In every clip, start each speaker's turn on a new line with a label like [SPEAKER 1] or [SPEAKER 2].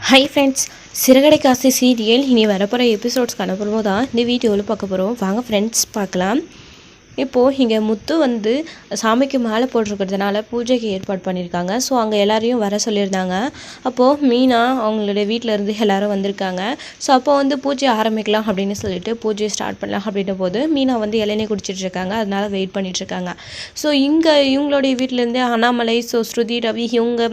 [SPEAKER 1] Hi friends, சிறகடை காசு serial இனி வரப்போகிற எபிசோட்ஸ் அனுப்பும்போது தான் இந்த வீடியோவில் பார்க்க போகிறோம். வாங்க ஃப்ரெண்ட்ஸ் பார்க்கலாம். இப்போது இங்கே முத்து வந்து சாமிக்கு மாலை போட்டிருக்கிறதுனால பூஜைக்கு ஏற்பாடு பண்ணியிருக்காங்க. ஸோ அங்கே எல்லாரையும் வர சொல்லியிருந்தாங்க. அப்போது மீனா அவங்களுடைய வீட்டில் இருந்து எல்லோரும் வந்திருக்காங்க. ஸோ அப்போ வந்து பூஜை ஆரம்பிக்கலாம் அப்படின்னு சொல்லிட்டு பூஜையை ஸ்டார்ட் பண்ணலாம் அப்படின்ற போது மீனா வந்து இளநீ குடிச்சிட்ருக்காங்க. அதனால் வெயிட் பண்ணிகிட்ருக்காங்க. ஸோ இங்கே இவங்களுடைய வீட்டிலேருந்து அண்ணாமலை, ஸ்ருதி, ரவி, இவங்க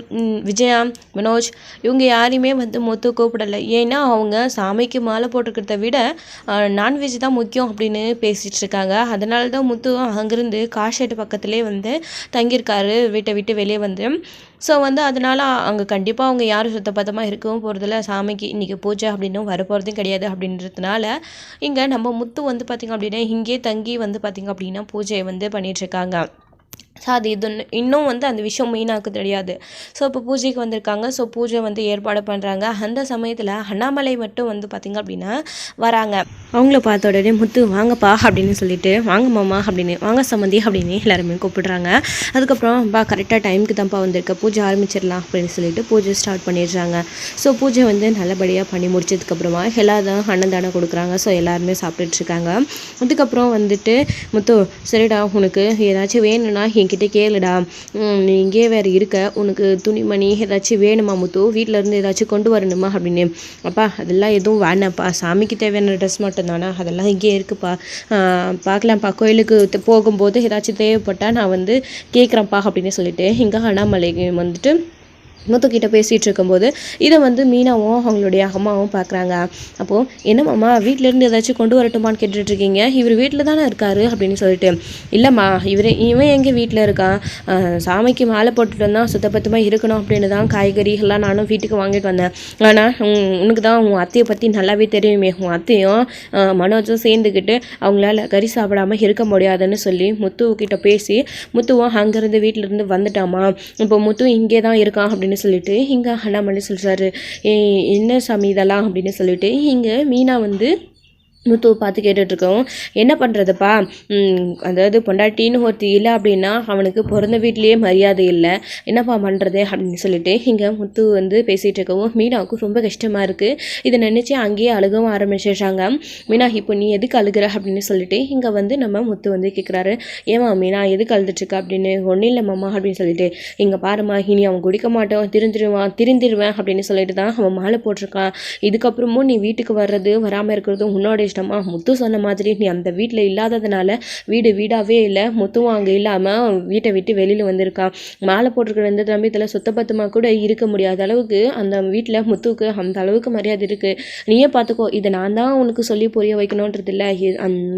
[SPEAKER 1] விஜயா, மனோஜ் இவங்க யாரையுமே வந்து முத்து கூப்பிடலை. ஏன்னா அவங்க சாமிக்கு மாலை போட்டிருக்கிறத விட நான்வெஜ் தான் முக்கியம் அப்படின்னு பேசிகிட்டு இருக்காங்க. அதனால தான் முத்து அங்கேருந்து காஷேட்டு பக்கத்துலேயே வந்து தங்கியிருக்காரு, வீட்டை விட்டு வெளியே வந்து. ஸோ வந்து அதனால் அங்கே கண்டிப்பாக அவங்க யாரும் சுத்தபத்தமாக இருக்கவும் போகிறதில்ல. சாமிக்கு இன்றைக்கி பூஜை அப்படின்னும் வரப்போகிறதும் கிடையாது. அப்படின்றதுனால இங்கே நம்ம முத்து வந்து பார்த்திங்க அப்படின்னா இங்கேயே தங்கி வந்து பார்த்திங்க அப்படின்னா பூஜையை வந்து பண்ணிகிட்ருக்காங்க. ஸோ அது இன்னும் வந்து அந்த விஷயம் மீனாவுக்கு தெரியாது. ஸோ இப்போ பூஜைக்கு வந்திருக்காங்க. ஸோ பூஜை வந்து ஏற்பாடு பண்ணுறாங்க. அந்த சமயத்தில் அண்ணாமலை மட்டும் வந்து பார்த்திங்க அப்படின்னா வராங்க. அவங்கள பார்த்த உடனே முத்து வாங்கப்பா அப்படின்னு சொல்லிட்டு, வாங்க மாமா அப்படின்னு, வாங்க சம்மந்தி அப்படின்னு எல்லாருமே கூப்பிடுறாங்க. அதுக்கப்புறம் கரெக்டாக டைமுக்கு தான்ப்பா வந்திருக்க, பூஜை ஆரம்பிச்சிடலாம் அப்படின்னு சொல்லிட்டு பூஜை ஸ்டார்ட் பண்ணிடுறாங்க. ஸோ பூஜை வந்து நல்லபடியாக பண்ணி முடிச்சதுக்கப்புறமா எல்லாரும் அன்னதானம் கொடுக்குறாங்க. ஸோ எல்லாருமே சாப்பிட்டுட்ருக்காங்க. அதுக்கப்புறம் வந்துட்டு முத்து, சரிடா உனக்கு ஏதாச்சும் வேணும்னா என்கிட்ட கேளுடா, நீ இங்கே வேறு இருக்க, உனக்கு துணிமணி ஏதாச்சும் வேணுமா முத்து, வீட்டிலேருந்து ஏதாச்சும் கொண்டு வரணுமா அப்படின்னு. அப்பா அதெல்லாம் எதுவும் வேணாப்பா, சாமிக்கு தேவையான ட்ரெஸ் மட்டும் தானே, அதெல்லாம் இங்கே இருக்குப்பா, பார்க்கலாம்ப்பா, கோயிலுக்கு போகும்போது ஏதாச்சும் தேவைப்பட்டால் நான் வந்து கேட்குறேன்ப்பா அப்படின்னு சொல்லிட்டு இங்கே அண்ணாமலை வந்துட்டு முத்துக்கிட்ட பேசிகிட்டு இருக்கும்போது இதை வந்து மீனாவும் அவங்களுடைய அம்மாவும் பார்க்குறாங்க. அப்போது என்னம்மாம்மா வீட்டிலேருந்து ஏதாச்சும் கொண்டு வரட்டுமான்னு கேட்டுட்ருக்கீங்க, இவர் வீட்டில் தானே இருக்காரு அப்படின்னு சொல்லிட்டு. இல்லைம்மா இவன் எங்கே வீட்டில் இருக்கான், சாமிக்கு மாலை போட்டுட்டு வந்தால் சுத்தபத்தமாக இருக்கணும் அப்படின்னு தான் காய்கறிகள்லாம் நானும் வீட்டுக்கு வாங்கிட்டு வந்தேன். ஆனால் உனக்கு தான் உன் அத்தையை பற்றி நல்லாவே தெரியுமே, உன் அத்தையும் மனோஜும் சேர்ந்துக்கிட்டு அவங்களால கறி சாப்பிடாமல் இருக்க முடியாதுன்னு சொல்லி முத்துக்கிட்ட பேசி முத்துவும் அங்கேருந்து வீட்டிலேருந்து வந்துட்டாமா. இப்போ முத்து இங்கே தான் இருக்கான் அப்படின்னு சொல்லிட்டு இங்கே அண்ணாமலை சொல்கிறாரு. என்ன சாமி இதெல்லாம் அப்படின்னு சொல்லிட்டு இங்கே மீனா வந்து முத்துவை பார்த்து கேட்டுட்ருக்கோம். என்ன பண்ணுறதுப்பா, அதாவது பொண்டாட்டின்னு ஒருத்தி இல்லை அப்படின்னா அவனுக்கு பிறந்த வீட்லேயே மரியாதை இல்லை, என்னப்பா பண்ணுறது அப்படின்னு சொல்லிட்டு இங்கே முத்து வந்து பேசிகிட்டு இருக்கவும் மீனாவுக்கு ரொம்ப கஷ்டமாக இருக்குது. இதை நினச்சி அங்கேயே அழுகவும் ஆரம்பிச்சிடுறாங்க. மீனா இப்போ நீ எதுக்கு அழுகிற அப்படின்னு சொல்லிட்டு இங்கே வந்து நம்ம முத்து வந்து கேட்குறாரு. ஏமா மீனா எதுக்கு அழுதுட்ருக்க அப்படின்னு. ஒன்றும் இல்லை மாமா அப்படின்னு சொல்லிட்டு, இங்கே பாருமா இனி அவன் குடிக்க மாட்டான், திருந்திடுவேன் அப்படின்னு சொல்லிட்டு தான் அவன் மாலை போட்டிருக்கான். இதுக்கப்புறமும் நீ வீட்டுக்கு வர்றது வராமல் இருக்கிறதும் உன்னோட இஷ்டமா. முத்து சொன்ன மாதிரி நீ அந்த வீட்டில் இல்லாததுனால வீடாகவே இல்லை, முத்துவும் அங்கே இல்லாமல் வீட்டை விட்டு வெளியில் வந்திருக்கான். மாலை போட்டிருக்கிற இந்த தம்பியத்தில் சுத்தபத்தமாக கூட இருக்க முடியாத அளவுக்கு அந்த வீட்டில் முத்துவுக்கு அந்த அளவுக்கு மரியாதை இருக்குது. நீயே பார்த்துக்கோ, இதை நான் தான் உனக்கு சொல்லி புரிய வைக்கணுன்றது இல்லை,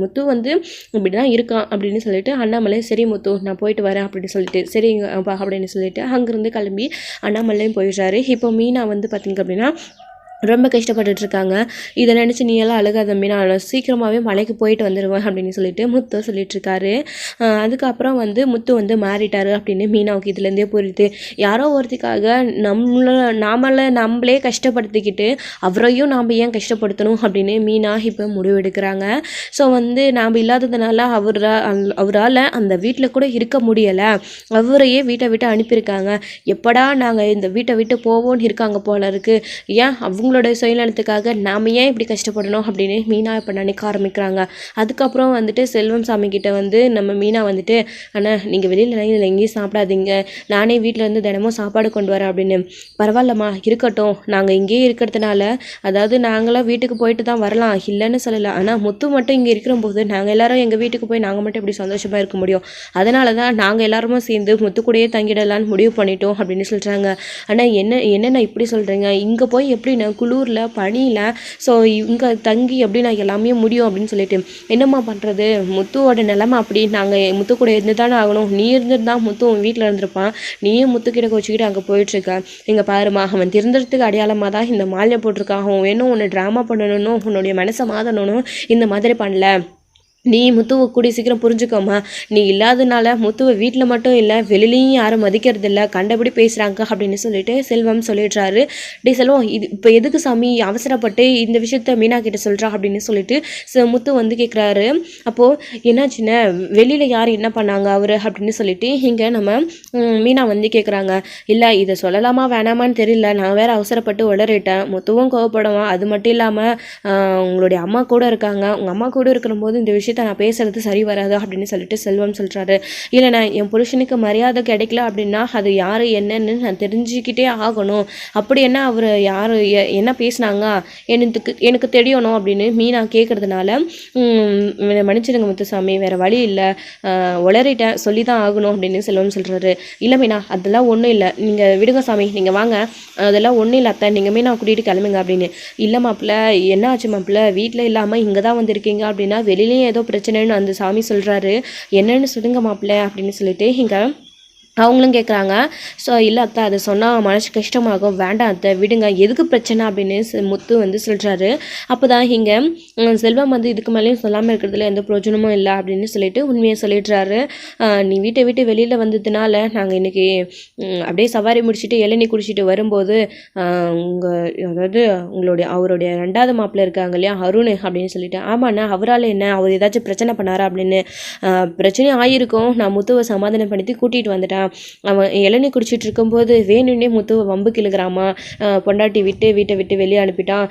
[SPEAKER 1] முத்து வந்து இப்படி தான் இருக்கான் அப்படின்னு சொல்லிட்டு அண்ணாமலை சரி முத்து நான் போயிட்டு வரேன் அப்படின்னு சொல்லிட்டு சரிங்கப்பா அப்படின்னு சொல்லிட்டு அங்கேருந்து கிளம்பி அண்ணாமலையும் போயிடுறாரு. இப்போ மீனா வந்து பார்த்திங்க அப்படின்னா ரொம்ப கஷ்டப்பட்டுட்ருக்காங்க. இதை நினச்சி நீ எல்லாம் அழுகாத மீனா, சீக்கிரமாகவே மலைக்கு போயிட்டு வந்துடுவேன் அப்படின்னு சொல்லிட்டு முத்து சொல்லிட்டுருக்காரு. அதுக்கப்புறம் வந்து முத்து வந்து மாறிட்டாரு அப்படின்னு மீனாவுக்கு இதுலேருந்தே புரியுது. யாரோ ஒருத்திக்காக நம்மளே கஷ்டப்படுத்திக்கிட்டு அவரையும் நாம் ஏன் கஷ்டப்படுத்தணும் அப்படின்னு மீனா இப்போ முடிவெடுக்கிறாங்க. ஸோ வந்து நாம் இல்லாததுனால அவரால் அந்த வீட்டில் கூட இருக்க முடியலை, அவரையே வீட்டை விட்டு அனுப்பியிருக்காங்க. எப்படா நாங்கள் இந்த வீட்டை விட்டு போவோன்னு இருக்காங்க போல இருக்குது, ஏன் அவங்களோட சுயநலத்துக்காக நாம் ஏன் இப்படி கஷ்டப்படணும் அப்படின்னு மீனா இப்போ நினைக்க ஆரம்பிக்கிறாங்க. அதுக்கப்புறம் வந்துட்டு செல்வம் சாமி கிட்ட வந்து நம்ம மீனா வந்துட்டு, அண்ணா நீங்கள் வெளியில் எங்கேயும் சாப்பிடாதீங்க, நானே வீட்டில் இருந்து தினமும் சாப்பாடு கொண்டு வரேன் அப்படின்னு. பரவாயில்லம்மா இருக்கட்டும், நாங்கள் இங்கேயே இருக்கிறதுனால அதாவது நாங்களாம் வீட்டுக்கு போயிட்டு தான் வரலாம், இல்லைன்னு சொல்லலை, ஆனால் முத்து மட்டும் இங்கே இருக்கிற போது நாங்கள் எல்லாரும் எங்கள் வீட்டுக்கு போய் நாங்கள் மட்டும் எப்படி சந்தோஷமாக இருக்க முடியும், அதனால தான் நாங்கள் எல்லாருமே சேர்ந்து முத்து கூடயே தங்கிடலான்னு முடிவு பண்ணிட்டோம் அப்படின்னு சொல்கிறாங்க. ஆனால் என்னென்ன இப்படி சொல்கிறீங்க, இங்கே போய் எப்படி நான் குளூரில் பனியில், ஸோ இங்கே தங்கி எப்படி நான் எல்லாமே முடியும் அப்படின்னு சொல்லிட்டு, என்னம்மா பண்ணுறது, முத்துவோட நிலமை அப்படி, நாங்கள் முத்து கூட இருந்து தானே ஆகணும், நீ இருந்துட்டு தான் முத்து உன் வீட்டில் இருந்திருப்பான், நீயும் முத்துக்கிட்ட வச்சுக்கிட்டு அங்கே போயிட்டுருக்க, இங்கே பாருமா அவன் திருந்துறதுக்கு அடையாளமாக தான் இந்த மாலையை போட்டிருக்கான், அவன் வேணும் உன்னை ட்ராமா பண்ணணும், உன்னுடைய மனசை மாற்றணும், இந்த மாதிரி பண்ணல, நீ முத்துவை கூடிய சீக்கிரம் புரிஞ்சுக்கோமா. நீ இல்லாதனால முத்துவை வீட்டில் மட்டும் இல்லை வெளிலையும் யாரும் மதிக்கிறது இல்லை, கண்டபடி பேசுகிறாங்க அப்படின்னு சொல்லிட்டு செல்வம் சொல்லிடுறாரு. டே செல்வம், இது இப்போ எதுக்கு சாமி அவசரப்பட்டு இந்த விஷயத்த மீனா கிட்ட சொல்கிறா அப்படின்னு சொல்லிட்டு முத்து வந்து கேட்குறாரு. அப்போது என்னாச்சுன்னா வெளியில் யார் என்ன பண்ணாங்க அவர் அப்படின்னு சொல்லிட்டு இங்கே நம்ம மீனா வந்து கேட்குறாங்க. இல்லை இதை சொல்லலாமா வேணாமான்னு தெரியல, நான் வேறு அவசரப்பட்டு உளறிட்டேன், முத்துவும் கோவப்படுவான், அது மட்டும் இல்லாமல் உங்களுடைய அம்மா கூட இருக்காங்க, உங்கள் அம்மா கூட இருக்கிற போது இந்த விஷயத்த நான் பேசுறது சரி வராது அப்படின்னு சொல்லிட்டு செல்வம் சொல்கிறாரு. இல்லைண்ணா என் புருஷனுக்கு மரியாதை கிடைக்கல அப்படின்னா அது யார் என்னன்னு நான் தெரிஞ்சுக்கிட்டே ஆகணும், அப்படி என்ன அவர் யார் என்ன பேசினாங்க எனக்கு தெரியணும் அப்படின்னு மீனா கேட்குறதுனால மன்னிச்சிடுங்க முத்துசாமி, வேறு வழி இல்லை, உளறிட்டேன், சொல்லி தான் ஆகணும் அப்படின்னு செல்வம் சொல்கிறாரு. இல்லை மீனா அதெல்லாம் ஒன்றும் இல்லை, நீங்கள் விடுங்க சாமி, நீங்கள் வாங்க, அதெல்லாம் ஒன்றும் இல்லை அத்தை, நீங்கள் மீனா கூட்டிகிட்டு கிளம்புங்க அப்படின்னு. இல்லை மாப்பிள்ள என்ன ஆச்சு மாப்பிள்ள, வீட்டில் இல்லாமல் இங்கே தான் வந்திருக்கீங்க அப்படின்னா வெளியிலேயும் ஏதோ பிரச்சனைன்னு அந்த சாமி சொல்கிறாரு, என்னன்னு சொல்லுங்க மாப்பிள்ள அப்படின்னு சொல்லிட்டு இங்கே அவங்களும் கேட்குறாங்க. ஸோ இல்லை அத்தை அதை சொன்னால் மனசு கஷ்டமாகும், வேண்டாம் அத்தை விடுங்க, எதுக்கு பிரச்சனை அப்படின்னு முத்து வந்து சொல்கிறாரு. அப்போ தான் இங்கே செல்வம் வந்து இதுக்கு மேலேயும் சொல்லாமல் இருக்கிறதுல எந்த பிரயோஜனமும் இல்லை அப்படின்னு சொல்லிட்டு உண்மையை சொல்லிடுறாரு. நீ வீட்டை விட்டு வெளியில் வந்ததுனால நாங்கள் இன்றைக்கி அப்படியே சவாரி முடிச்சுட்டு இளநீ குடிச்சிட்டு வரும்போது அதாவது அவருடைய ரெண்டாவது மாப்பிள்ளை இருக்காங்க இல்லையா அருண் அப்படின்னு சொல்லிட்டு, ஆமாண்ணா அவரால் என்ன, அவர் ஏதாச்சும் பிரச்சனை பண்ணாரா அப்படின்னு. பிரச்சனையும் ஆகியிருக்கும், நான் முத்துவை சமாதானப்படுத்தி கூட்டிகிட்டு வந்துட்டேன், அவன் இளநீ குடிச்சிட்டு இருக்கும்போது வேணும்னே முத்துவை வம்பு கிழுகிறாமா, பொண்டாட்டி வீட்டை விட்டு வெளியே அனுப்பிட்டான்,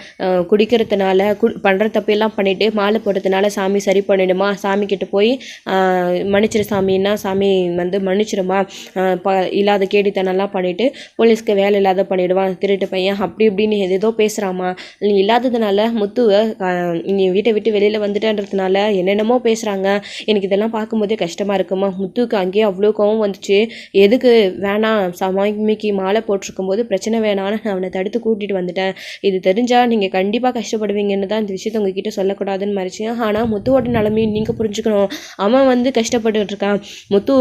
[SPEAKER 1] குடிக்கிறதுனால பண்ணுற தப்பெல்லாம் பண்ணிவிட்டு மாலை போடுறதுனால சாமி சரி பண்ணிடுமா, சாமி கிட்ட போய் மன்னிச்சிரு சாமின்னா சாமி வந்து மன்னிச்சிருமா, இல்லாத கேடித்தனெல்லாம் பண்ணிவிட்டு போலீஸ்க்கு வேலை இல்லாத பண்ணிவிடுவான் திருட்டு பையன் அப்படி இப்படின்னு ஏதோ பேசுகிறாமா, நீ இல்லாததுனால முத்துவை நீ வீட்டை விட்டு வெளியில் வந்துட்டேன்றதுனால என்னென்னமோ பேசுகிறாங்க, எனக்கு இதெல்லாம் பார்க்கும்போதே கஷ்டமாக இருக்குமா, முத்துவுக்கு அங்கேயே அவ்வளோ கோவம் வந்துச்சு, எதுக்கு வேணாம் சாமிக்கு மாலை போட்டிருக்கும்போது பிரச்சனை வேணான்னு நான் அவனை தடுத்து கூட்டிகிட்டு வந்துட்டேன், இது தெரிஞ்சால் நீங்கள் கண்டிப்பாக கஷ்டப்படுவீங்கன்னு தான் இந்த விஷயத்தை உங்ககிட்ட சொல்லக்கூடாதுன்னு மறைச்சு. ஆனால் முத்துவோட நிலைமையும் நீங்கள் புரிஞ்சுக்கணும், அவன் வந்து கஷ்டப்பட்டுட்டு இருக்கான், முத்து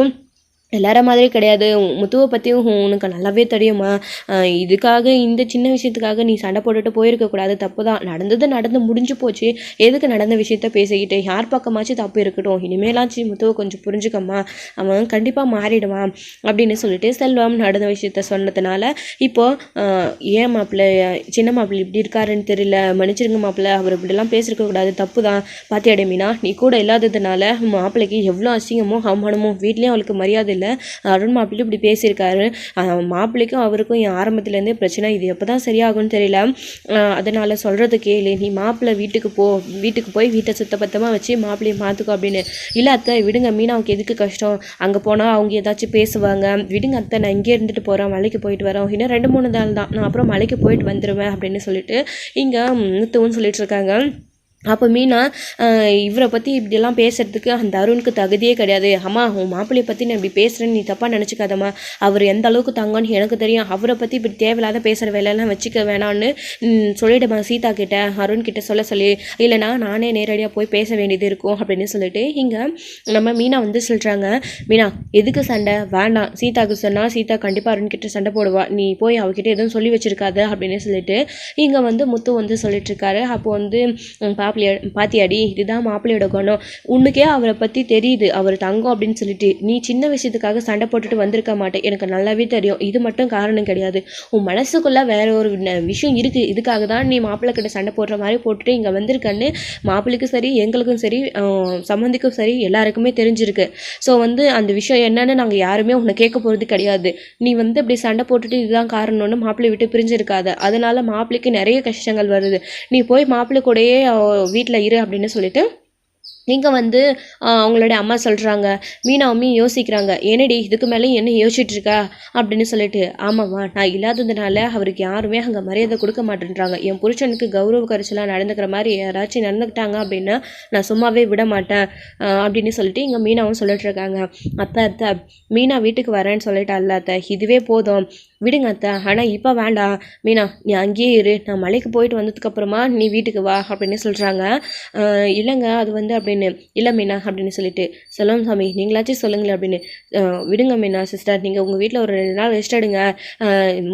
[SPEAKER 1] எல்லார மாதிரி கிடையாது, முத்துவை பற்றியும் உனக்கு நல்லாவே தெரியுமா, இதுக்காக இந்த சின்ன விஷயத்துக்காக நீ சண்டை போட்டுட்டு போயிருக்கக்கூடாது, தப்பு தான், நடந்து முடிஞ்சு போச்சு, எதுக்கு நடந்த விஷயத்த பேசிக்கிட்டு, யார் பக்கமாச்சும் தப்பு இருக்கட்டும், இனிமேலாச்சும் முத்துவை கொஞ்சம் புரிஞ்சுக்கம்மா, அவன் கண்டிப்பாக மாறிடுவான் அப்படின்னு சொல்லிட்டு செல்வம் நடந்த விஷயத்த சொன்னதுனால இப்போது ஏன் மாப்பிள்ளை சின்ன மாப்பிள்ளை இப்படி இருக்காருன்னு தெரியல, மன்னிச்சிருங்க மாப்பிள்ளை, அவர் இப்படிலாம் பேசியிருக்கக்கூடாது, தப்பு தான், பாத்தியாடே மீனா நீ கூட இல்லாததுனால மாப்பிள்ளைக்கு எவ்வளோ அசிங்கமோ அவமானமோ, வீட்லேயும் அவளுக்கு மரியாதை இல்லை, அருண் மாப்பிள்ளை இப்படி பேசியிருக்காரு, மாப்பிள்ளைக்கும் அவருக்கும் என் ஆரம்பத்துலேருந்தே பிரச்சனை, இது எப்போ தான் சரியாகும்னு தெரியல, அதனால் சொல்கிறது கேளு, நீ மாப்பிள்ளை வீட்டுக்கு போய் வீட்டை சுத்தபத்தமாக வச்சு மாப்பிள்ளையை பார்த்துக்கோ அப்படின்னு. இல்லை அத்தை விடுங்க, மீனாவுக்கு எதுக்கு கஷ்டம், அங்கே போனால் அவங்க ஏதாச்சும் பேசுவாங்க, விடுங்க அத்தை, நான் இங்கே இருந்துட்டு போகிறேன், மலைக்கு போயிட்டு வரேன், இன்னும் 2-3 நாள் தான், நான் அப்புறம் மலைக்கு போயிட்டு வந்துடுவேன் அப்படின்னு சொல்லிட்டு இங்கே முத்துவும் சொல்லிட்டு இருக்காங்க. அப்போ மீனா இவரை பற்றி இப்படியெல்லாம் பேசுகிறதுக்கு அந்த அருணுக்கு தகுதியே கிடையாது, அம்மா உன் மாப்பிள்ளையை பற்றி நான் இப்படி பேசுகிறேன்னு நீ தப்பாக நினச்சிக்காதம்மா, அவர் எந்த அளவுக்கு தங்கன்னு எனக்கு தெரியும், அவரை பற்றி இப்படி தேவையில்லாத பேசுகிற வேலையெல்லாம் வச்சுக்க வேணான்னு சொல்லிவிடுமா சீதா கிட்ட அருண் கிட்ட சொல்லி, இல்லைனா நானே நேரடியாக போய் பேச வேண்டியது இருக்கும் அப்படின்னு சொல்லிட்டு இங்கே நம்ம மீனா வந்து சொல்கிறாங்க. மீனா எதுக்கு சண்டை வேண்டாம், சீதாவுக்கு சொன்னால் சீதா கண்டிப்பாக அருண் கிட்ட சண்டை போடுவா, நீ போய் அவகிட்ட எதுவும் சொல்லி வச்சிருக்காது அப்படின்னு சொல்லிட்டு இங்கே வந்து முத்து வந்து சொல்லிட்டு இருக்காரு. அப்போ வந்து பாத்தியாடி இதுதான் மாப்பிள்ளையோட குணம், உன்னுக்கே அவரை பற்றி தெரியுது, அவர் தங்கம் அப்படின்னு சொல்லிட்டு நீ சின்ன விஷயத்துக்காக சண்டை போட்டுட்டு வந்திருக்க மாட்டேன், எனக்கு நல்லாவே தெரியும், இது மட்டும் காரணம் கிடையாது, உன் மனசுக்குள்ளே வேற ஒரு விஷயம் இருக்குது, இதுக்காக தான் நீ மாப்பிள்ளை கிட்ட சண்டை போடுற மாதிரி போட்டுட்டு இங்கே வந்திருக்கன்னு மாப்பிள்ளைக்கும் சரி எங்களுக்கும் சரி சம்மந்திக்கும் சரி எல்லாருக்குமே தெரிஞ்சிருக்கு. ஸோ வந்து அந்த விஷயம் என்னன்னு நாங்கள் யாருமே உன்னை கேட்க போகிறது கிடையாது, நீ வந்து இப்படி சண்டை போட்டுட்டு இதுதான் காரணம்னு மாப்பிள்ளை விட்டு பிரிஞ்சிருக்காத, அதனால மாப்பிள்ளைக்கு நிறைய கஷ்டங்கள் வருது, நீ போய் மாப்பிள்ளை கூடயே வீட்டில் இரு அப்படின்னு சொல்லிட்டு இங்கே வந்து அவங்களுடைய அம்மா சொல்கிறாங்க. மீனாவுமே யோசிக்கிறாங்க, என்னடி இதுக்கு மேலே என்ன யோசிச்சுட்ருக்கா அப்படின்னு சொல்லிட்டு, ஆமாம்மா நான் இல்லாததுனால அவருக்கு யாருமே அங்கே மரியாதை கொடுக்க மாட்டேன்றாங்க, என் புருஷனுக்கு கௌரவ கரிசலாக நடந்துக்கிற மாதிரி யாராச்சும் நடந்துக்கிட்டாங்க அப்படின்னா நான் சும்மாவே விட மாட்டேன் அப்படின்னு சொல்லிட்டு இங்கே மீனாவும் சொல்லிட்டுருக்காங்க. அத்தை மீனா வீட்டுக்கு வரேன்னு சொல்லிட்டால அத்தை, இதுவே போதும் விடுங்க அத்தை, ஆனால் இப்போ வேண்டாம் மீனா நீ அங்கேயே இரு, நான் மலைக்கு போயிட்டு வந்ததுக்கப்புறமா நீ வீட்டுக்கு வா அப்படின்னு சொல்கிறாங்க. இல்லைங்க அது வந்து அப்படின்னு அப்படின்னு. இல்லை மீனா அப்படின்னு சொல்லிட்டு, செல்வம் சாமி நீங்களாச்சும் சொல்லுங்களேன் அப்படின்னு. விடுங்க மீனா சிஸ்டர், நீங்கள் உங்கள் வீட்டில் ஒரு 2 நாள் ரெஸ்ட் எடுங்க.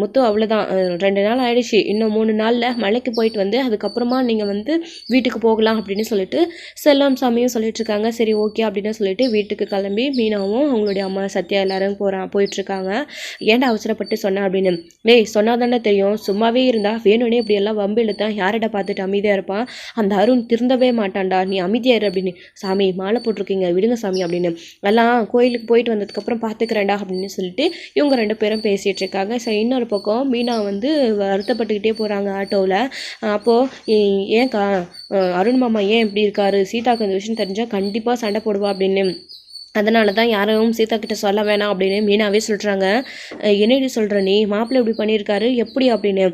[SPEAKER 1] முத்து அவ்வளோதான், 2 நாள் ஆயிடுச்சு, இன்னும் 3 நாளில் மலைக்கு போயிட்டு வந்து அதுக்கப்புறமா நீங்கள் வந்து வீட்டுக்கு போகலாம் அப்படின்னு சொல்லிட்டு செல்வம் சாமியும் சொல்லிட்டு இருக்காங்க. சரி ஓகே அப்படின்னு சொல்லிட்டு வீட்டுக்கு கிளம்பி மீனாவும் அவங்களுடைய அம்மா சத்யா எல்லாரும் போயிட்டுருக்காங்க. ஏன்டா அவசரப்பட்டு சொன்னேன் அப்படின்னு. சொன்னா தானே தெரியும், சும்மாவே இருந்தா வேணும்னே இப்படி எல்லாம் வம்பு இழுத்தான் யாரிட பார்த்துட்டு அமைதியாக இருப்பான், அந்த அருண் திருந்தவே மாட்டான்டா, நீ அமைதியாரு அப்படின்னு. சாமி மாலை போட்டிருக்கீங்க விடுங்க சாமி அப்படின்னு. எல்லாம் கோயிலுக்கு போயிட்டு வந்ததுக்கப்புறம் பார்த்துக்கிறேன்டா அப்படின்னு சொல்லிட்டு இவங்க 2 பேரும் பேசிகிட்டு இருக்காங்க. ஸோ இன்னொரு பக்கம் மீனா வந்து வருத்தப்பட்டுக்கிட்டே போகிறாங்க ஆட்டோவில். அப்போது ஏன்க்கா அருண் மாமா ஏன் இப்படி இருக்காரு, சீதாக்கு அந்த விஷயம் தெரிஞ்சால் கண்டிப்பாக சண்டை போடுவா அப்படின்னு. அதனால தான் யாரும் சீதா கிட்ட சொல்ல வேணாம் அப்படின்னு மீனாவே சொல்கிறாங்க. என்னடி சொல்கிற நீ, மாப்பிள்ளை இப்படி பண்ணியிருக்காரு எப்படி அப்படின்னு.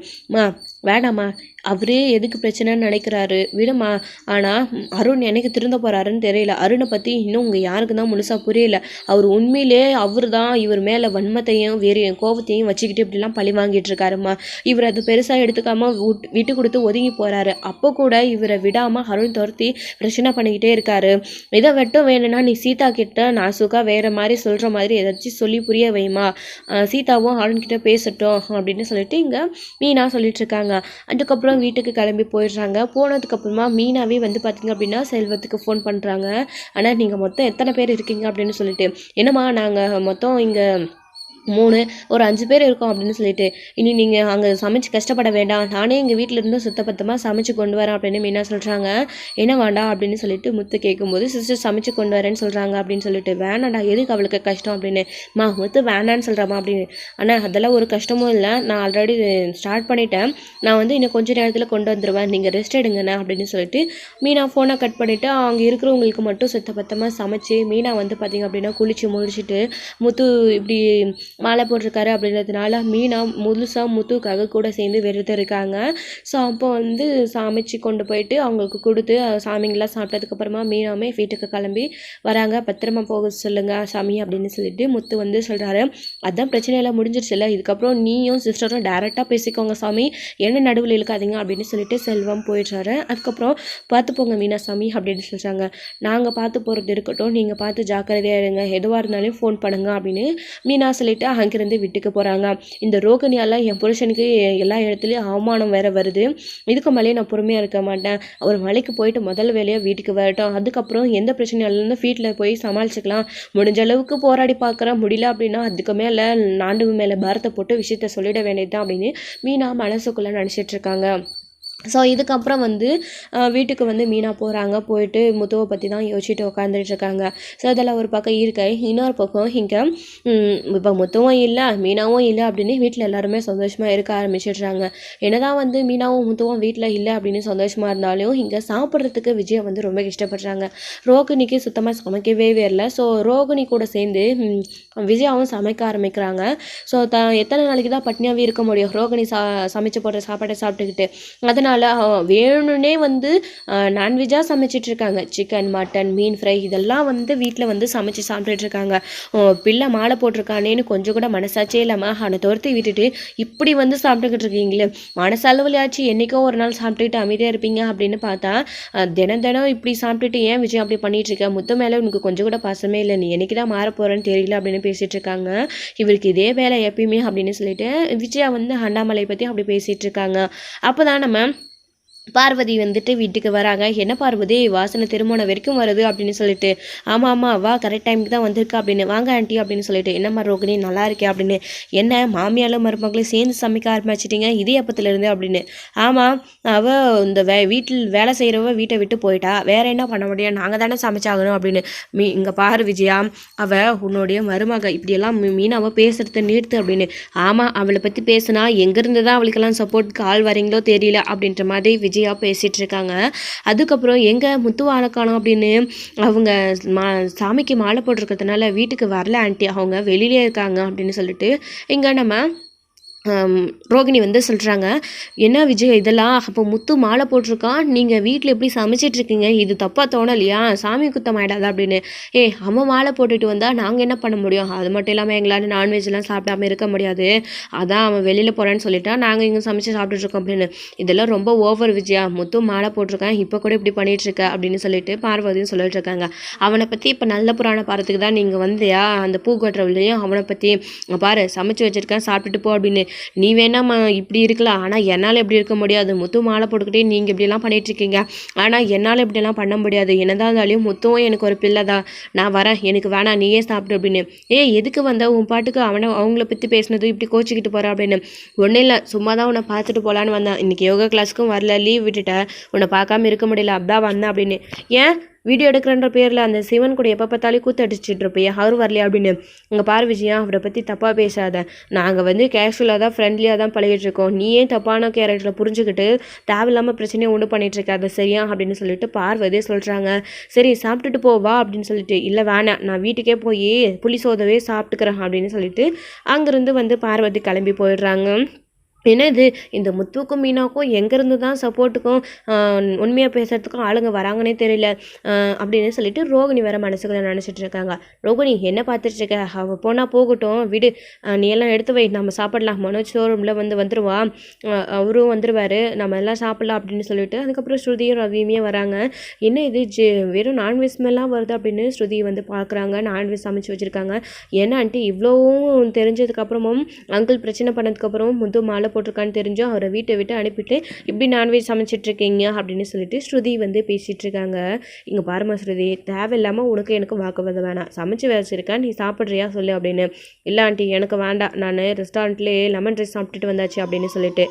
[SPEAKER 1] வேணாம்மா, அவரே எதுக்கு பிரச்சனைன்னு நினைக்கிறாரு விடுமா. ஆனால் அருண் எனக்கு திருந்த போகிறாருன்னு தெரியல. அருணை பற்றி இன்னும் உங்கள் யாருக்கு தான் முழுசாக புரியல. அவர் உண்மையிலே அவர் தான் இவர் மேலே வன்மத்தையும் வேறு கோபத்தையும் வச்சுக்கிட்டு இப்படிலாம் பழி வாங்கிட்டு இருக்காருமா. இவர் அது பெருசாக எடுத்துக்காமல் விட்டு கொடுத்து ஒதுங்கி போகிறாரு. அப்போ கூட இவரை விடாமல் அருண் துரத்தி பிரச்சனை பண்ணிக்கிட்டே இருக்காரு. இதை மட்டும் வேணும்னா நீ சீதா கிட்ட நாசுக்கா வேறு மாதிரி சொல்கிற மாதிரி ஏதாச்சும் சொல்லி புரிய வைமா, சீதாவும் அருண்கிட்ட பேசட்டும் அப்படின்னு சொல்லிட்டு இங்கே மீனா சொல்லிட்டு இருக்காங்க. அதுக்கப்புறம் வீட்டுக்கு கிளம்பி போயிடுறாங்க. போனதுக்கப்புறமா மீனாவே வந்து பார்த்திங்க அப்படின்னா செல்வத்துக்கு ஃபோன் பண்ணுறாங்க. ஆனால் நீங்கள் மொத்தம் எத்தனை பேர் இருக்கீங்க அப்படின்னு சொல்லிட்டு. என்னம்மா நாங்கள் மொத்தம் இங்கே 3 ஒரு 5 பேர் இருக்கோம் அப்படின்னு சொல்லிட்டு, இனி நீங்கள் அங்கே சமைச்சு கஷ்டப்பட வேண்டாம், நானே எங்கள் வீட்டிலேருந்து சுத்தபத்தமாக சமைச்சு கொண்டு வரேன் அப்படின்னு மீனா சொல்கிறாங்க. என்ன வேண்டாம் அப்படின்னு சொல்லிட்டு முத்து கேட்கும்போது, சிஸ்டர் சமைச்சு கொண்டு வரேன்னு சொல்கிறாங்க அப்படின்னு சொல்லிட்டு, வேணாண்டா எதுக்கு அவளுக்கு கஷ்டம் அப்படின்னு. முத்து வேணான்னு சொல்கிறாமா அப்படின்னு. ஆனால் அதெல்லாம் ஒரு கஷ்டமும் இல்லை, நான் ஆல்ரெடி ஸ்டார்ட் பண்ணிட்டேன், நான் வந்து இன்னும் கொஞ்சம் நேரத்தில் கொண்டு வந்துடுவேன், நீங்கள் ரெஸ்ட் எடுங்கண்ணா அப்படின்னு சொல்லிட்டு மீனா ஃபோனை கட் பண்ணிவிட்டு அங்கே இருக்கிறவங்களுக்கு மட்டும் சுத்தபத்தமாக சமைச்சு மீனா வந்து பார்த்திங்க அப்படின்னா குளித்து முடிச்சுட்டு முத்து இப்படி மாலை போட்டிருக்காரு அப்படின்றதுனால மீனா முழுசாக முத்துக்காக கூட சேர்ந்து விரதம் இருக்காங்க. ஸோ அப்போ வந்து சமைச்சு கொண்டு போயிட்டு அவங்களுக்கு கொடுத்து சாமிங்கெல்லாம் சாப்பிட்டதுக்கப்புறமா மீனாமே வீட்டுக்கு கிளம்பி வராங்க. பத்திரமா போக சொல்லுங்க சாமி அப்படின்னு சொல்லிட்டு முத்து வந்து சொல்கிறாரு. அதான் பிரச்சனையெல்லாம் முடிஞ்சிருச்சுல்ல, இதுக்கப்புறம் நீயும் சிஸ்டரும் டேரெக்டாக பேசிக்கோங்க சாமி, என்ன நடுவில் இழுக்காதீங்க அப்படின்னு சொல்லிட்டு செல்வம் போயிடுறாரு. அதுக்கப்புறம் பார்த்து போங்க மீனா சாமி அப்படின்னு சொல்கிறாங்க. நாங்கள் பார்த்து போகிறது இருக்கட்டும், நீங்கள் பார்த்து ஜாக்கிரதையாக இருங்க, எதுவாக இருந்தாலும் ஃபோன் பண்ணுங்க அப்படின்னு மீனா சொல்லிட்டு அங்கிருந்து வீட்டுக்கு போகிறாங்க. இந்த ரோகிணியால் என் புருஷனுக்கு எல்லா இடத்துலையும் அவமானம் வேற வருது, இதுக்கு மேலேயே நான் பொறுமையாக இருக்க மாட்டேன், அவர் மலைக்கு போயிட்டு முதல் வேலையாக வீட்டுக்கு வரட்டும், அதுக்கப்புறம் எந்த பிரச்சனையாலும் வீட்டில் போய் சமாளிச்சுக்கலாம், முடிஞ்ச அளவுக்கு போராடி பார்க்குறேன், முடியல அப்படின்னா அதுக்கு மேலே நாண்டு மேலே பாரத்தை போட்டு விஷயத்த சொல்லிட வேண்டியதுதான் அப்படின்னு மீனா மனசுக்குள்ளே நினச்சிட்டு இருக்காங்க. ஸோ இதுக்கப்புறம் வந்து வீட்டுக்கு வந்து மீனா போகிறாங்க. போயிட்டு முத்துவை பற்றி தான் யோசிச்சுட்டு உட்காந்துட்டு இருக்காங்க. ஸோ அதெல்லாம் ஒரு பக்கம் இருக்க, இன்னொரு பக்கம் இங்கே இப்போ முத்துவும் இல்லை மீனாவும் இல்லை அப்படின்னு வீட்டில் எல்லாருமே சந்தோஷமாக இருக்க ஆரம்பிச்சிடுறாங்க. என்னதான் வந்து மீனாவும் முத்துவும் வீட்டில் இல்லை அப்படின்னு சந்தோஷமாக இருந்தாலும் இங்கே சாப்பிட்றதுக்கு விஜயா வந்து ரொம்ப இஷ்டப்படுறாங்க. ரோகிணிக்கு சுத்தமாக சமைக்கவே வரல. ஸோ ரோகிணி கூட சேர்ந்து விஜயாவும் சமைக்க ஆரம்பிக்கிறாங்க. ஸோ எத்தனை நாளைக்கு தான் பட்னியாகவே இருக்க முடியும் ரோகிணி சமைச்சு போடுற சாப்பாட்டை சாப்பிட்டுக்கிட்டு. அதனால் வேணும்னே வந்து நான்வெஜ்ஜாக சமைச்சிட்ருக்காங்க. சிக்கன், மட்டன், மீன் ஃப்ரை இதெல்லாம் வந்து வீட்டில் வந்து சமைச்சு சாப்பிட்டுட்ருக்காங்க. பிள்ளை மாலை போட்டிருக்கானேன்னு கொஞ்சம் கூட மனசாச்சே இல்லாமல் அவனை துரத்தி விட்டுட்டு இப்படி வந்து சாப்பிட்டுக்கிட்டு இருக்கீங்களே, மனசளவுலையாச்சு என்றைக்கோ ஒரு நாள் சாப்பிட்டுக்கிட்டு அமைதியாக இருப்பீங்க அப்படின்னு பார்த்தா தினம் இப்படி சாப்பிட்டுட்டு ஏன் விஜய் அப்படி பண்ணிகிட்டு இருக்க, முத்து மேலே உனக்கு கொஞ்சம் கூட பாசமே இல்லை, நீ என்னைக்கு தான் மாற போகிறேன்னு தெரியல அப்படின்னு பேசிகிட்டு இருக்காங்க. இவருக்கு இதே வேலை எப்பயுமே அப்படின்னு சொல்லிட்டு விஜயா வந்து அண்ணாமலை பற்றி அப்படி பேசிகிட்டு இருக்காங்க. அப்போ தான் நம்ம பார்வதி வந்துட்டு வீட்டுக்கு வராங்க. என்ன பார்வதி வாசனை திருமணம் வரைக்கும் வருது அப்படின்னு சொல்லிட்டு, ஆமாம் வா கரெக்ட் டைமுக்கு தான் வந்திருக்கா அப்படின்னு. வாங்க ஆண்டி அப்படின்னு சொல்லிட்டு, என்னம்மா ரோகிணி நல்லா இருக்கே அப்படின்னு. என்ன மாமியாலும் மருமகளும் சேர்ந்து சமைக்க ஆரம்பிச்சிட்டிங்க இதே அப்பத்துலேருந்து அப்படின்னு. ஆமாம், அவள் இந்த வீட்டில் வேலை செய்கிறவ வீட்டை விட்டு போயிட்டா, வேற என்ன பண்ண முடியும், நாங்கள் தானே சமைச்சாகணும் அப்படின்னு. இங்கே பாரு விஜயா, அவள் உன்னுடைய மருமக இப்படியெல்லாம் மீனாவை பேசுகிறத நிறுத்து அப்படின்னு. ஆமாம், அவளை பற்றி பேசுனா எங்கேருந்து தான் அவளுக்கெல்லாம் சப்போர்ட்டுக்கு ஆள் வரீங்களோ தெரியல அப்படின்ற மாதிரி விஜயா பேசிகிட்டு இருக்காங்க. அதுக்கப்புறம் எங்கே முத்துவான காணோம் அப்படின்னு அவங்க சாமிக்கு மாலை போட்டிருக்கிறதுனால வீட்டுக்கு வரல ஆண்டி, அவங்க வெளியிலே இருக்காங்க அப்படின்னு சொல்லிட்டு இங்கே நம்ம ரோகிணி வந்து சொல்கிறாங்க, என்ன விஜய் இதெல்லாம் அப்போ முத்து மாலை போட்டிருக்கான், நீங்கள் வீட்டில் எப்படி சமைச்சிட்ருக்கீங்க, இது தப்பாக தோணலையா, சாமி குத்தம் ஆகிடாதா அப்படின்னு. அவன் மாலை போட்டுட்டு வந்தால் நாங்கள் என்ன பண்ண முடியும், அது மட்டும் இல்லாமல் எங்களால் நான்வெஜ்லாம் சாப்பிடாம இருக்க முடியாது, அதான் அவன் வெளியில் போகிறேன்னு சொல்லிட்டான், நாங்கள் இங்கே சமைச்சு சாப்பிட்டுட்ருக்கோம் அப்படின்னு. இதெல்லாம் ரொம்ப ஓவர் விஜயா, முத்து மாலை போட்டிருக்கேன் இப்போ கூட இப்படி பண்ணிகிட்ருக்க அப்படின்னு சொல்லிட்டு பார்வதியும் சொல்லிட்டு இருக்காங்க. அவனை பற்றி இப்போ நல்ல புராணம் பாரத்துக்கு தான் நீங்கள் வந்தியா, அந்த பூ கட்டுறவுலையும் அவனை பற்றி பாரு சமைச்சு வச்சுருக்கேன் சாப்பிட்டுட்டு போ அப்படின்னு. நீ வேணாம்மா இப்படி இருக்கலாம், ஆனால் என்னால் எப்படி இருக்க முடியாது, முத்து மாலை போட்டுக்கிட்டே நீங்கள் இப்படிலாம் பண்ணிகிட்ருக்கீங்க, ஆனால் என்னால் இப்படிலாம் பண்ண முடியாது, என்னதான் இருந்தாலும் முத்துவும் எனக்கு ஒரு பிள்ளை தான், நான் வரேன், எனக்கு வேணாம் நீயே சாப்பிட்டு அப்படின்னு. எதுக்கு வந்த உன் பாட்டுக்கு அவங்கள பற்றி பேசினது இப்படி கோச்சிக்கிட்டு போகிற அப்படின்னு. ஒன்றும் இல்லை சும்மா தான் உன்னை பார்த்துட்டு போகலான்னு வந்தேன், இன்றைக்கி யோகா கிளாஸுக்கும் வரல, லீவ் விட்டுட்டேன், உன்னை பார்க்காம இருக்க முடியல அதான் வந்தேன் அப்படின்னு. ஏன் வீடியோ எடுக்கிறன்ற பேரில் அந்த சிவன் கூட எப்போ பார்த்தாலும் கூத்து அடிச்சுட்டு இருப்பையா, அவர் வரலையா அப்படின்னு. உங்கள் பாரு விஜயா, அவரை பற்றி தப்பாக பேசாத, நாங்கள் வந்து கேஷுவலாக தான் ஃப்ரெண்ட்லியாக தான் பழகிட்டுருக்கோம், நீ ஏன் தப்பான கேரக்டரில் புரிஞ்சுக்கிட்டு தேவையில்லாமல் பிரச்சனையை உண்டு பண்ணிகிட்ருக்க, அதை சரியா அப்படின்னு சொல்லிட்டு பார்வதே சொல்கிறாங்க. சரி சாப்பிட்டுட்டு போவா அப்படின்னு சொல்லிட்டு, இல்லை வேணாம் நான் வீட்டுக்கே போய் புளி சோதவே சாப்பிட்டுக்கிறேன் அப்படின்னு சொல்லிட்டு அங்கேருந்து வந்து பார்வதி கிளம்பி போயிடுறாங்க. என்னது இந்த முத்துக்கும் மீனாவுக்கும் எங்கேருந்து தான் சப்போர்ட்டுக்கும் உண்மையாக பேசுகிறதுக்கும் ஆளுங்க வராங்கன்னே தெரியல அப்படின்னு சொல்லிட்டு ரோகிணி வேறு மனசுக்குள்ள நினச்சிட்டு இருக்காங்க. ரோகிணி என்ன பார்த்துட்ருக்க, அவள் போனால் போகட்டும் விடு, நீ எல்லாம் எடுத்து வை நம்ம சாப்பிடலாம், மனோஜ் ஷோரூமில் வந்துருவா, அவரும் வந்துடுவார், நம்ம எல்லாம் சாப்பிட்லாம் அப்படின்னு சொல்லிட்டு அதுக்கப்புறம் ஸ்ருதியும் ரவியுமே வராங்க. என்ன இது வெறும் நான்வெஜ் ஸ்மெல்லாம் வருது அப்படின்னு ஸ்ருதி வந்து பார்க்குறாங்க. நான்வெஜ் சமைச்சு வச்சுருக்காங்க. ஏன்னா ஆண்டி இவ்வளோவும் தெரிஞ்சதுக்கப்புறமும் அங்கிள் பிரச்சனை பண்ணதுக்கப்புறமும் முத்து மாலை போட்டிருக்கான்னு தெரிஞ்சோ அவரை வீட்டை விட்டு அனுப்பிட்டு இப்படி நான்வெஜ் சமைச்சிட்ருக்கீங்க அப்படின்னு சொல்லிட்டு ஸ்ருதி வந்து பேசிகிட்டு இருக்காங்க. இங்கே பாருமா ஸ்ருதி, தேவையில்லாமல் உனக்கு எனக்கு வாக்குவாதம் வேணாம், சமைச்சு வச்சுருக்கேன் நீ சாப்பிட்றியா சொல்லு அப்படின்னு. இல்லை ஆண்டி எனக்கு வேண்டாம், நான் ரெஸ்டாரண்ட்லேயே லெமன் ரைஸ் சாப்பிட்டுட்டு வந்தாச்சு அப்படின்னு சொல்லிட்டு.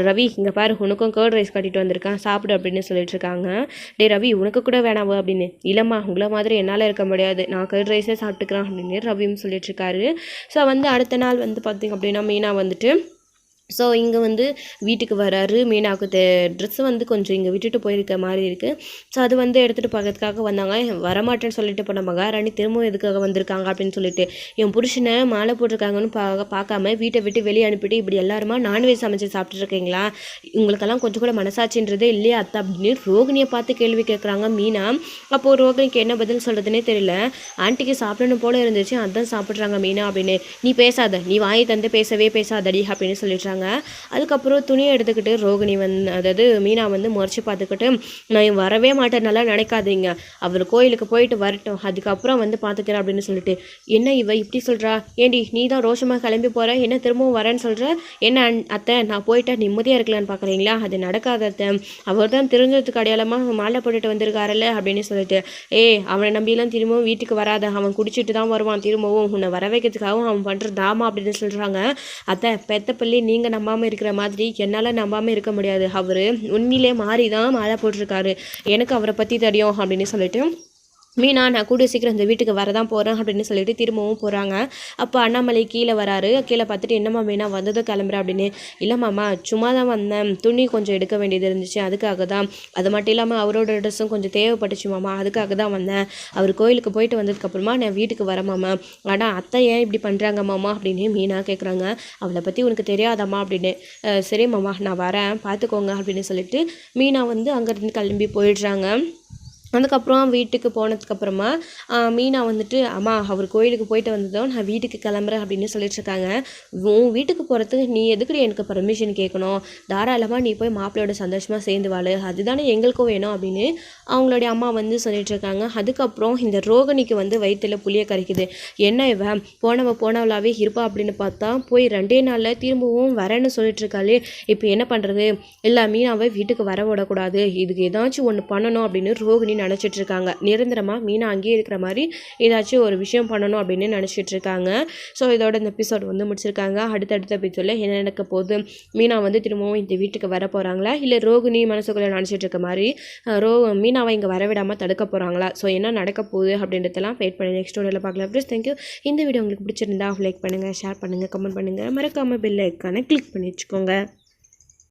[SPEAKER 1] ரவி இங்கே பாரு உனக்கும் கர்ட் ரைஸ் கட்டிட்டு வந்திருக்கேன் சாப்பிடு அப்படின்னு சொல்லிட்டு இருக்காங்க. டே ரவி உனக்கு கூட வேணாவோ அப்படின்னு. இல்லைம்மா உங்களை மாதிரி என்னால் இருக்க முடியாது, நான் கர்ட் ரைஸே சாப்பிட்டுக்கிறேன் அப்படின்னு ரவியும் சொல்லிட்டு இருக்காரு. ஸோ வந்து அடுத்த நாள் வந்து பார்த்திங்க அப்படின்னா மீனா வந்துட்டு ஸோ இங்கே வந்து வீட்டுக்கு வராரு. மீனாவுக்கு ட்ரெஸ்ஸு வந்து கொஞ்சம் இங்கே விட்டுட்டு போயிருக்க மாதிரி இருக்குது. ஸோ அது வந்து எடுத்துகிட்டு பார்க்கறதுக்காக வந்தாங்க. வரமாட்டேன்னு சொல்லிட்டு போன மகாராணி திரும்பவும் எதுக்காக வந்திருக்காங்க அப்படின்னு சொல்லிட்டு, என் புருஷனை மாலை போட்டிருக்காங்கன்னு பார்க்காம வீட்டை விட்டு வெளியே அனுப்பிட்டு இப்படி எல்லாருமா நான்வெஜ் சமைச்சு சாப்பிட்டுருக்கீங்களா, உங்களுக்கெல்லாம் கொஞ்சம் கூட மனசாட்சின்றதே இல்லையா அத்தை அப்படின்னு ரோகிணியை பார்த்து கேள்வி கேட்குறாங்க மீனா. அப்போது ரோகிணிக்கு என்ன பதில் சொல்கிறதுனே தெரியல. ஆண்டிக்கு சாப்பிடணும் போல இருந்துச்சு அதான் சாப்பிட்றாங்க மீனா அப்படின்னு. நீ பேசாத, நீ வாங்கி தந்து பேசவே பேசாதடி அப்படின்னு சொல்லிடுறாங்க. அதுக்கப்புறம் துணியை எடுத்துக்கிட்டு ரோகிணி அதாவது மீனா வந்து முறைச்சி பார்த்துக்கிட்டு, நான் வரவே மாட்டேன் நல்லா நினைக்காதீங்க, அவர் கோயிலுக்கு போயிட்டு வரட்டும் அதுக்கப்புறம் வந்து பார்த்துக்கிறேன் அப்படின்னு சொல்லிட்டு. என்ன இவ இப்படி சொல்கிறா, ஏண்டி நீ தான் ரோஷமாக கிளம்பி போகிற, என்ன திரும்பவும் வரேன்னு சொல்கிற, என்ன அத்தை நான் போயிட்டா நிம்மதியாக இருக்கலான்னு பார்க்குறீங்களா, அது நடக்காத அத்தை, அவர் தான் தெரிஞ்சதுக்கு அடையாளமாக மாலை போட்டுட்டு வந்திருக்காருல்ல அப்படின்னு சொல்லிட்டு. அவனை நம்பியெல்லாம் திரும்பவும் வீட்டுக்கு வராத, அவன் குடிச்சிட்டு தான் வருவான், திரும்பவும் உன்னை வர வைக்கிறதுக்காகவும் அவன் பண்ணுறது தாமா அப்படின்னு சொல்கிறாங்க. அத்தை பெத்த பள்ளி நீங்கள் நம்பாமல் இருக்கிற மாதிரி என்னால் நம்பாமல் இருக்க முடியாது, அவர் உண்மையிலே மாறி தான் மாலை போட்டிருக்காரு, எனக்கு அவரை பற்றி தெரியும் அப்படின்னு சொல்லிட்டு மீனா நான் கூட சீக்கிரம் இந்த வீட்டுக்கு வரதான் போகிறேன் அப்படின்னு சொல்லிட்டு திரும்பவும் போகிறாங்க. அப்போ அண்ணாமலை கீழே வராரு. கீழே பார்த்துட்டு என்னம்மா மீனா வந்ததும் கிளம்புறேன் அப்படின்னு. இல்லைம்மாம்மா சும்மா தான் வந்தேன், துணி கொஞ்சம் எடுக்க வேண்டியது இருந்துச்சு அதுக்காக தான், அது மட்டும் இல்லாமல் அவரோட ட்ரெஸ்ஸும் கொஞ்சம் தேவைப்பட்டுச்சு மாமா அதுக்காக தான் வந்தேன், அவர் கோயிலுக்கு போயிட்டு வந்ததுக்கப்புறமா நான் வீட்டுக்கு வரேன் மாமா, ஆனால் அத்தை ஏன் இப்படி பண்ணுறாங்க மாமா அப்படின்னு மீனா கேட்குறாங்க. அவளை பற்றி உனக்கு தெரியாதாம்மா அப்படின்னு. சரி மாமா நான் வரேன் பார்த்துக்கோங்க அப்படின்னு சொல்லிட்டு மீனா வந்து அங்கேருந்து கிளம்பி போயிடுறாங்க. அதுக்கப்புறம் வீட்டுக்கு போனதுக்கப்புறமா மீனா வந்துட்டு அம்மா அவர் கோயிலுக்கு போயிட்டு வந்ததும் நான் வீட்டுக்கு கிளம்புறேன் அப்படின்னு சொல்லிட்டுருக்காங்க. உன் வீட்டுக்கு போகிறதுக்கு நீ எதுக்கு எனக்கு பர்மிஷன் கேட்கணும், தாராளமாக நீ போய் மாப்பிள்ளையோட சந்தோஷமாக சேர்ந்து வாழு, அதுதானே எங்களுக்கும் வேணும் அப்படின்னு அவங்களுடைய அம்மா வந்து சொல்லிட்டுருக்காங்க. அதுக்கப்புறம் இந்த ரோகிணிக்கு வந்து வயிற்றில் புளிய கரைக்குது. என்ன இவன் போனவளாவே இருப்பா அப்படின்னு பார்த்தா போய் 2 நாளில் திரும்பவும் வரேன்னு சொல்லிட்டுருக்காளே, இப்போ என்ன பண்ணுறது, இல்லை மீனாவை வீட்டுக்கு வர விடக்கூடாது, இதுக்கு ஏதாச்சும் ஒன்று பண்ணணும் அப்படின்னு ரோகிணி நினச்சிட்டு இருக்காங்க. நிரந்தரமாக மீனா அங்கேயே இருக்கிற மாதிரி ஏதாச்சும் ஒரு விஷயம் பண்ணணும் அப்படின்னு நினச்சிட்டு இருக்காங்க. ஸோ இதோட இந்த எபிசோட் வந்து முடிச்சிருக்காங்க. அடுத்தடுத்த எபிசோடில் என்ன நடக்க போகுது, மீனா வந்து திரும்பவும் இந்த வீட்டுக்கு வர போகிறாங்களா, இல்லை ரோகிணி மனசுக்குள்ளே நினச்சிட்டு இருக்க மாதிரி மீனாவை இங்கே வரவிடாமல் தடுக்க போகிறாங்களா, ஸோ என்ன நடக்க போகுது அப்படின்றதெல்லாம் வெயிட் பண்ணி நெக்ஸ்ட் வீடியோவில் பார்க்கலாம். Please thank you. இந்த வீடியோ உங்களுக்கு பிடிச்சிருந்தா லைக் பண்ணுங்கள், ஷேர் பண்ணுங்கள், கமெண்ட் பண்ணுங்கள், மறக்காமல் பெல் ஐக்கானை கிளிக் பண்ணி வச்சுக்கோங்க.